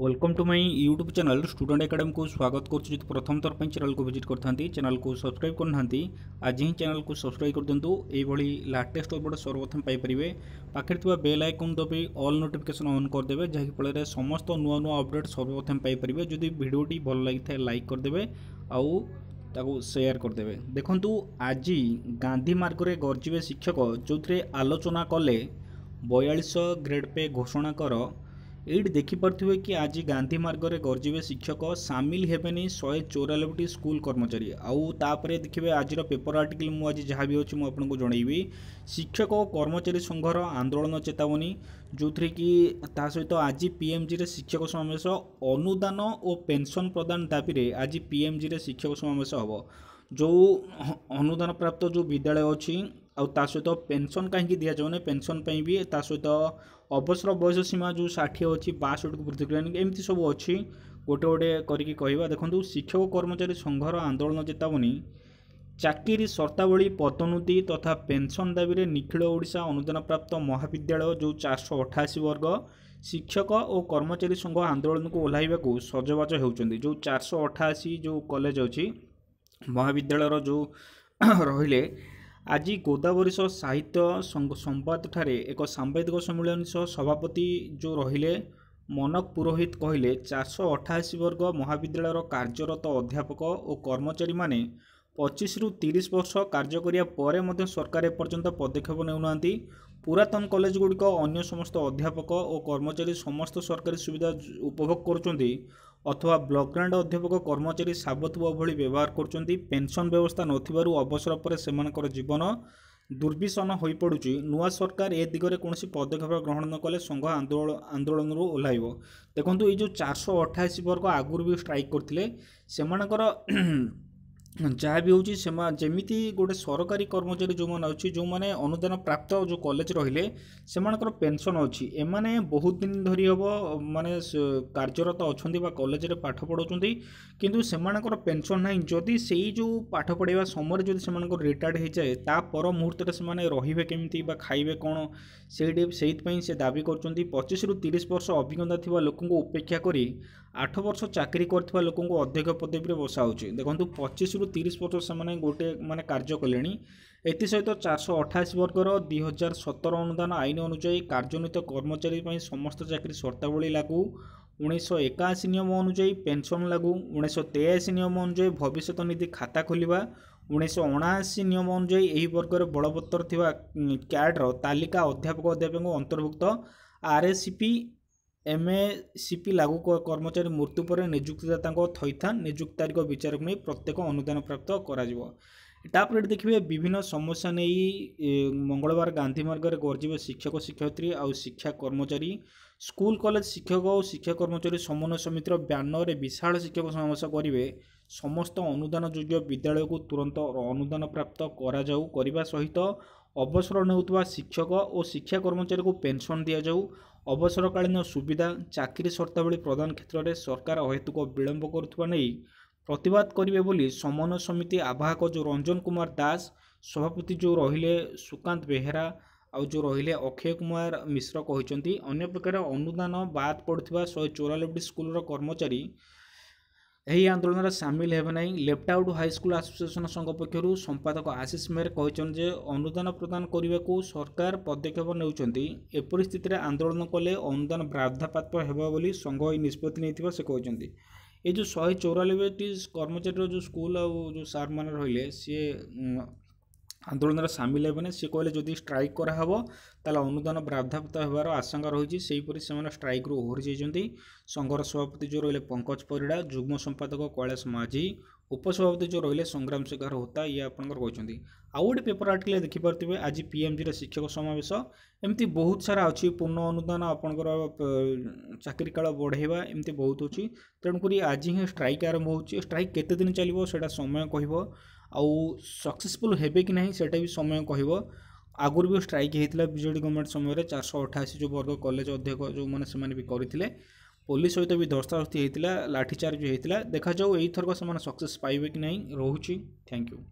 Welcome to my YouTube channel student academy को स्वागत करुँ। प्रथम थर पर चैनल को विजिट करते चैनल को सब्सक्राइब करना आज ही चैनल को सब्सक्राइब कर दिंतु। ये लाटेस्ट अपडेट सर्वप्रथम पाइपर पाखे बेल आइकन दबे ऑल नोटिफिकेशन ऑन करदे जहाँफल समस्त नुआ नुआ अपडेट सर्वप्रथम पाइपर। जदि भिडियोटी भल लगी था लाइक करदे आउ शेयर करदे। देखु आज गांधी मार्ग में गर्जिबे शिक्षक जो आलोचना कले 42 ग्रेड पे घोषणा कर ये देखिपे कि आज गांधी मार्ग में गर्जिबे शिक्षक सामिल हेबेनी 194 स्कूल कर्मचारी आउे देखिए आज पेपर आर्टिकल मुझे जहाँ भी अच्छी मुझे जनइबी शिक्षक और कर्मचारी संघर आंदोलन चेतावनी जो थी कि सहित आज पीएमजी रे शिक्षक समावेश अनुदान और पेंशन प्रदान दाबी आज पीएमजी रे शिक्षक समावेश हम जो अनुदान प्राप्त जो विद्यालय अच्छी सहित पेंशन कहीं दि जाऊनी पेंशन भी सहित अवसर बयस सीमा जो 60 अच्छी 62 को वृद्धि एमती सब अच्छी गोटे गोटे करके कहवा। देखो शिक्षक कर्मचारी संघर आंदोलन चेतावनी चाकरी शर्तावली पदोन्नति तथा पेंशन दाबी निखिल ओडिशा अनुदान प्राप्त महाविद्यालय जो 488 वर्ग शिक्षक और कर्मचारी संघ आंदोलन को ओह्लैवा सजबाज होती जो 488 जो कॉलेज अच्छी महाविद्यालय जो रहिले आज गोदावरी साहित्य संवाद ठारे एक सांबादिक सम्मेलन सभापति जो रहिले मनक पुरोहित कहले 488 वर्ग महाविद्यालय कार्यरत अध्यापक और कर्मचारी माने 25 रु 30 वर्ष कार्य करिया परे मध्य सरकार एपर्यंत पदक्षेप नेउना पुरातन कॉलेज गुड़िक अन्य समस्त अध्यापक और कर्मचारी समस्त सरकारी सुविधा उपभोग करुँच अथवा ब्लॉक ग्रांट अध्यापक कर्मचारी साबतुआ भली व्यवहार करुँच पेंशन व्यवस्था नथिबारु अवसर पर सेमानकर जीवन दुर्विषण हो पड़ुची। नुआ सरकार ए दिगरे कौन पदक्षेप ग्रहण न कले संघ आंदोलन ओह्लैब। देखो ये जो 488 वर्ग आगुरी भी स्ट्राइक करते जहाँ भी होची जमीती गोटे सरकारी कर्मचारी जो मैंने अच्छी जो मैंने अनुदान प्राप्त जो कॉलेज रहिले सेमानकर पेंशन अच्छी एमाने बहुत दिन धरी हम माने कार्यरत अच्छा कॉलेज रे पाठ पढ़ाऊँ किंतु सेमानकर पेंशन ना जदि से जो पाठ पढ़ाइबा समय जदि सेमानकर रिटायर्ड हो जाए ता पर मुहूर्त से रहिबे केमिति बा खाइबे कौन से दाबी कर 25 रु 30 वर्ष अभिज्ञता थिबा लोक उपेक्षा करी 8 वर्ष चाकरी करथिबा लोक अधिक पदवी रे बसा होची। देखंतु 25 रु 30 वर्ष से गोटे माने कार्य कलेनी एथि सहित 488 वर्गर 2017 अनुदान आईन अनुଯାयी कार्यान्वित कर्मचारी समस्त चाकरी शर्तावली लागू 1981 नियम अनुଯାयी पेंशन लागू 1983 नियम अनुଯାयी भविष्य निधि खाता खोलिबा 1979 नियम अनुଯାयी यही वर्गर बलवत्तर थिबा कैडर तालिका अध्यापक अध्यापक अंतर्भुक्त आरएससीपी एमएसीपी लागू कर्मचारी मृत्यु पर नियुक्तिदाता थैथान नियुक्ति तारीख विचार को नहीं प्रत्येक अनुदान प्राप्त कर देखिए विभिन्न समस्या नहीं मंगलवार गांधी मार्ग में गर्जिबे शिक्षक शिक्षयित्री और शिक्षा कर्मचारी स्कूल कॉलेज शिक्षक और शिक्षा कर्मचारी समन्वय समितिर ब्यानर में विशाल शिक्षक समावेश करेंगे। समस्त अनुदान योग्य विद्यालय को तुरंत अनुदान प्राप्त करने सहित अवसर नेउतबा शिक्षक और शिक्षा कर्मचारी को पेंशन दि जाऊ अवसरकालीन सुविधा चाकरी शर्तावली प्रदान क्षेत्र में सरकार अहेतुक विलंब करुवा नहीं प्रतिवाद करेंगे बोली समन्वय समिति आवाहक जो रंजन कुमार दास सभापति जो रहिले सुकांत बेहेरा आउ जो रहिले अक्षय कुमार मिश्र कहते अन्य प्रकार अनुदान बाद पड़ुवा 194 स्कूल कर्मचारी यही आंदोलन में सामिल हेबे नहीं। लेफ्ट आउट हाईस्कूल एसोसिएशन संघ पक्षर संपादक आशीष मेहर कहते अनुदान प्रदान करने को सरकार पदक्षेप नेउछंती एपरि स्थिति आंदोलन कले अनुदान बाधाप्राप्त हेबा बोली संघ निष्पत्ति नहीं से कहते। ये जो 194 कर्मचारी जो स्कूल और जो सार मान रहिले सी आंदोलन में सामिल हेबे सी कहले जदि स्ट्राइक कराहब ताले अनुदान बाधाप्राप्त होबार आशंका रही से स्ट्राइक रू ओहरी जाइछंती। संघर सभापति जो रहिले पंकज परिड़ा जुग्म संपादक कैलाश माझी उपसभापति जो रहिले संग्राम शेखर होता ये आपंकर कहते। आउ गोटे पेपर आर्टिकल देखिपे आज पीएमजी रे शिक्षक समावेश एमती बहुत सारा अच्छी पूर्ण अनुदान आपंकर चाकरी काल बढ़ेवा एमती बहुत अच्छी तेणुक आज ही स्ट्राइक आरंभ हो स्ट्राइक केते दिन चलिबो सेटा समय कहबो आउ सक्सेसफुल हेबे कि नहीं सेटा भी समय कहबो। आगुरी भी स्ट्राइक होता बीजेडी गवर्नमेंट समय 488 जो वर्ग कॉलेज अध्यक्ष जो मैंने से भी करते पुलिस सहित भी धस्ताधस्ती होता लाठीचार्ज भी होता देखा जाऊ यही थरक से सक्सेस पाइबे कि नहीं रोची। Thank you.